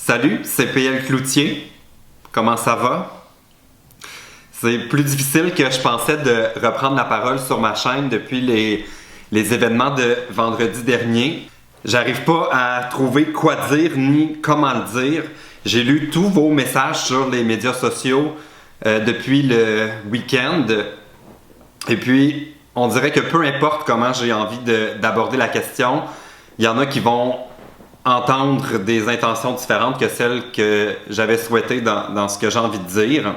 Salut, c'est PL Cloutier. Comment ça va? C'est plus difficile que je pensais de reprendre la parole sur ma chaîne depuis les événements de vendredi dernier. J'arrive pas à trouver quoi dire ni comment le dire. J'ai lu tous vos messages sur les médias sociaux depuis le week-end. Et puis, on dirait que peu importe comment j'ai envie d'aborder la question, il y en a qui vont entendre des intentions différentes que celles que j'avais souhaitées dans ce que j'ai envie de dire.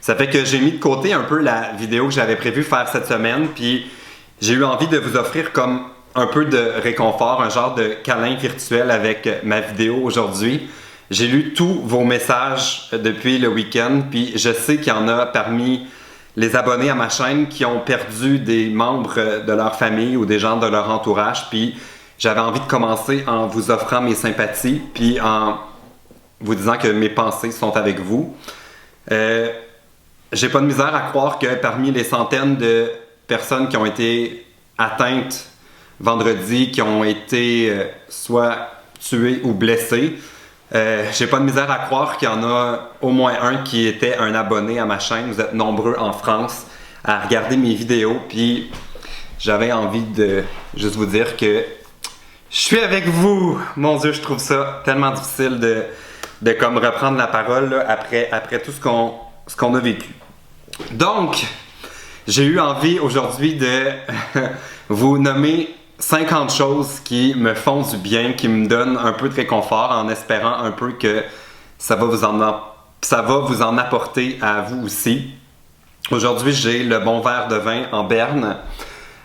Ça fait que j'ai mis de côté un peu la vidéo que j'avais prévu faire cette semaine, puis j'ai eu envie de vous offrir comme un peu de réconfort, un genre de câlin virtuel avec ma vidéo aujourd'hui. J'ai lu tous vos messages depuis le week-end, puis je sais qu'il y en a parmi les abonnés à ma chaîne qui ont perdu des membres de leur famille ou des gens de leur entourage, puis j'avais envie de commencer en vous offrant mes sympathies, puis en vous disant que mes pensées sont avec vous. J'ai pas de misère à croire que parmi les centaines de personnes qui ont été atteintes vendredi, qui ont été soit tuées ou blessées, j'ai pas de misère à croire qu'il y en a au moins un qui était un abonné à ma chaîne. Vous êtes nombreux en France à regarder mes vidéos, puis j'avais envie de juste vous dire que je suis avec vous! Mon Dieu, je trouve ça tellement difficile de comme reprendre la parole là, après tout ce qu'on a vécu. Donc, j'ai eu envie aujourd'hui de vous nommer 50 choses qui me font du bien, qui me donnent un peu de réconfort en espérant un peu que ça va vous en apporter à vous aussi. Aujourd'hui, j'ai le bon verre de vin en berne.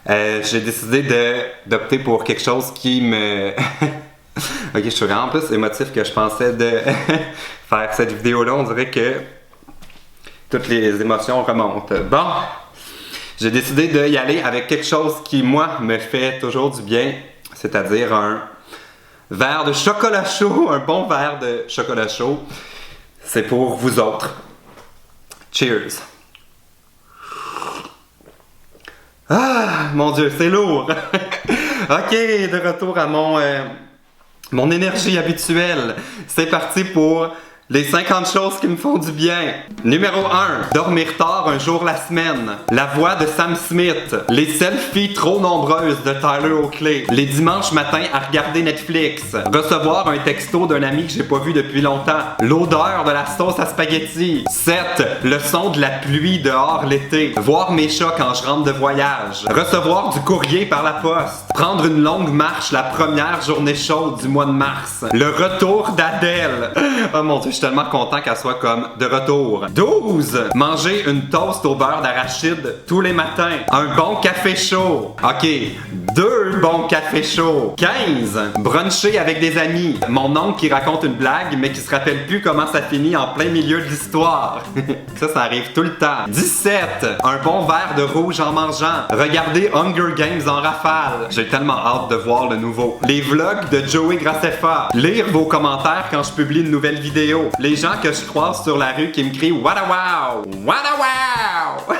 J'ai décidé d'opter pour quelque chose qui me... Ok, je suis vraiment plus émotif que je pensais de faire cette vidéo-là. On dirait que toutes les émotions remontent. Bon, j'ai décidé d'y aller avec quelque chose qui, moi, me fait toujours du bien, c'est-à-dire un verre de chocolat chaud, un bon verre de chocolat chaud. C'est pour vous autres. Cheers! Ah, mon Dieu, c'est lourd! Ok, de retour à mon énergie habituelle. C'est parti pour les 50 choses qui me font du bien. Numéro 1. Dormir tard un jour la semaine. La voix de Sam Smith. Les selfies trop nombreuses de Tyler Oakley. Les dimanches matins à regarder Netflix. Recevoir un texto d'un ami que j'ai pas vu depuis longtemps. L'odeur de la sauce à spaghetti. 7. Le son de la pluie dehors l'été. Voir mes chats quand je rentre de voyage. Recevoir du courrier par la poste. Prendre une longue marche la première journée chaude du mois de mars. Le retour d'Adèle. Oh mon Dieu, je suis tellement content qu'elle soit comme de retour. 12. Manger une toast au beurre d'arachide tous les matins. Un bon café chaud. Ok, 2 bons cafés chauds. 15. Bruncher avec des amis. Mon oncle qui raconte une blague mais qui se rappelle plus comment ça finit en plein milieu de l'histoire. Ça arrive tout le temps. 17. Un bon verre de rouge en mangeant. Regarder Hunger Games en rafale. J'ai tellement hâte de voir le nouveau. Les vlogs de Joey Graceffa. Lire vos commentaires quand je publie une nouvelle vidéo. Les gens que je croise sur la rue qui me crient Wada wow! Wada wow!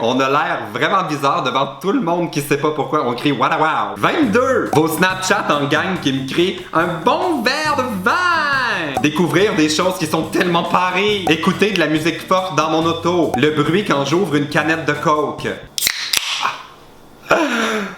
On a l'air vraiment bizarre devant tout le monde qui sait pas pourquoi on crie Wada wow! 22! Vos Snapchat en gang qui me crient un bon verre de vin! Découvrir des choses qui sont tellement pareilles. Écouter de la musique forte dans mon auto. Le bruit quand j'ouvre une canette de Coke.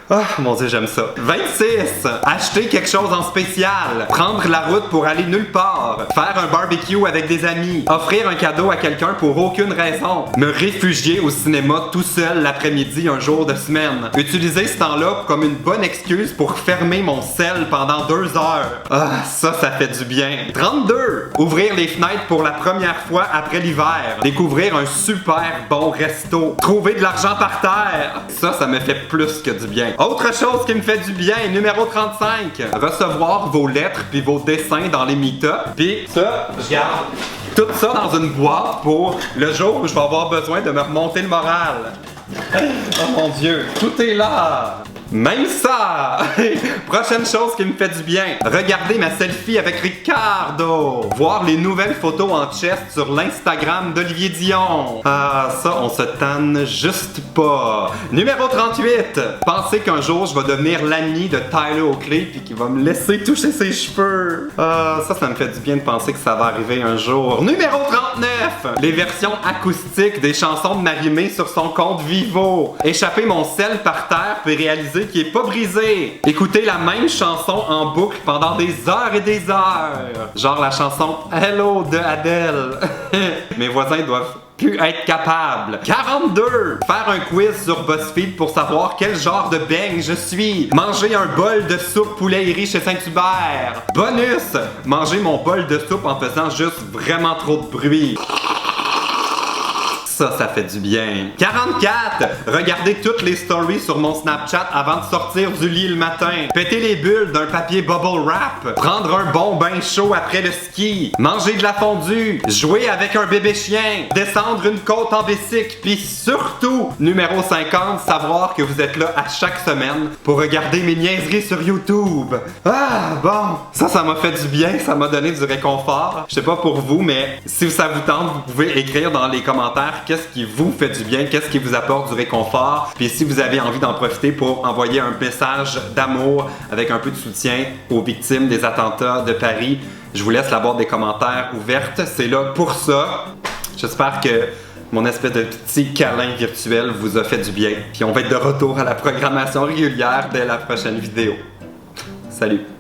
Oh mon Dieu, j'aime ça. 26. Acheter quelque chose en spécial. Prendre la route pour aller nulle part. Faire un barbecue avec des amis. Offrir un cadeau à quelqu'un pour aucune raison. Me réfugier au cinéma tout seul l'après-midi un jour de semaine. Utiliser ce temps-là comme une bonne excuse pour fermer mon sel pendant 2 heures. Ah, ça fait du bien. 32. Ouvrir les fenêtres pour la première fois après l'hiver. Découvrir un super bon resto. Trouver de l'argent par terre. Ça me fait plus que du bien. Autre chose qui me fait du bien, numéro 35. Recevoir vos lettres puis vos dessins dans les meet-ups. Puis ça, je garde tout ça dans une boîte pour le jour où je vais avoir besoin de me remonter le moral. Oh mon Dieu, tout est là! Même ça! Prochaine chose qui me fait du bien. Regarder ma selfie avec Ricardo. Voir les nouvelles photos en chest sur l'Instagram d'Olivier Dion. Ah, ça, on se tanne juste pas. Numéro 38. Penser qu'un jour, je vais devenir l'ami de Tyler Oakley puis qu'il va me laisser toucher ses cheveux. Ah, ça me fait du bien de penser que ça va arriver un jour. Numéro 39. Les versions acoustiques des chansons de Marie-Mé sur son compte Vivo. Échapper mon sel par terre puis réaliser qui est pas brisé. Écouter la même chanson en boucle pendant des heures et des heures. Genre la chanson Hello de Adele. Mes voisins doivent plus être capables. 42. Faire un quiz sur BuzzFeed pour savoir quel genre de beigne je suis. Manger un bol de soupe poulet et riz chez Saint-Hubert. Bonus. Manger mon bol de soupe en faisant juste vraiment trop de bruit. Ça fait du bien. 44. Regarder toutes les stories sur mon Snapchat avant de sortir du lit le matin. Péter les bulles d'un papier bubble wrap. Prendre un bon bain chaud après le ski. Manger de la fondue. Jouer avec un bébé chien. Descendre une côte en bicycle. Puis surtout, numéro 50, savoir que vous êtes là à chaque semaine pour regarder mes niaiseries sur YouTube. Ah, bon. Ça m'a fait du bien. Ça m'a donné du réconfort. Je sais pas pour vous, mais si ça vous tente, vous pouvez écrire dans les commentaires qu'est-ce qui vous fait du bien, qu'est-ce qui vous apporte du réconfort. Puis si vous avez envie d'en profiter pour envoyer un message d'amour avec un peu de soutien aux victimes des attentats de Paris, je vous laisse la boîte des commentaires ouverte. C'est là pour ça. J'espère que mon espèce de petit câlin virtuel vous a fait du bien. Puis on va être de retour à la programmation régulière dès la prochaine vidéo. Salut!